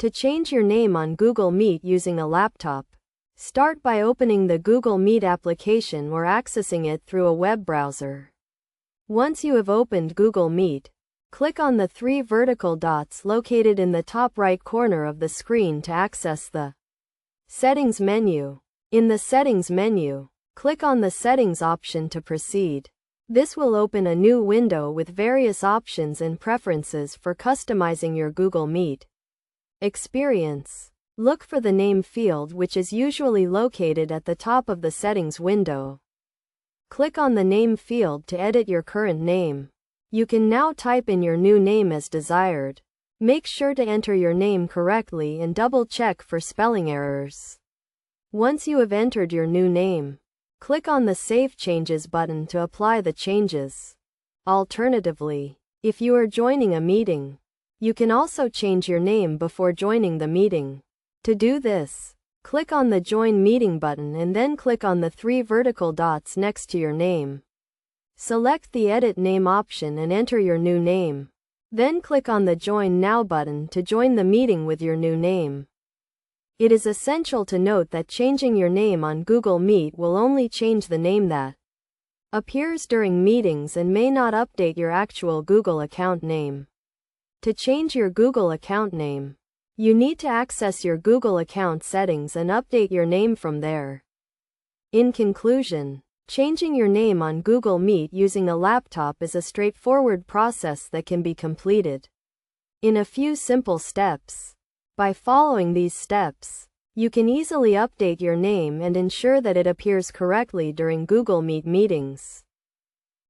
To change your name on Google Meet using a laptop, start by opening the Google Meet application or accessing it through a web browser. Once you have opened Google Meet, click on the three vertical dots located in the top right corner of the screen to access the Settings menu. In the Settings menu, click on the Settings option to proceed. This will open a new window with various options and preferences for customizing your Google Meet experience. Look for the name field, which is usually located at the top of the settings window. Click on the name field to edit your current name. You can now type in your new name as desired. Make sure to enter your name correctly and double check for spelling errors. Once you have entered your new name, click on the Save Changes button to apply the changes. Alternatively, if you are joining a meeting, you can also change your name before joining the meeting. To do this, click on the Join Meeting button and then click on the three vertical dots next to your name. Select the Edit Name option and enter your new name. Then click on the Join Now button to join the meeting with your new name. It is essential to note that changing your name on Google Meet will only change the name that appears during meetings and may not update your actual Google account name. To change your Google account name, you need to access your Google account settings and update your name from there. In conclusion, changing your name on Google Meet using a laptop is a straightforward process that can be completed in a few simple steps. By following these steps, you can easily update your name and ensure that it appears correctly during Google Meet meetings.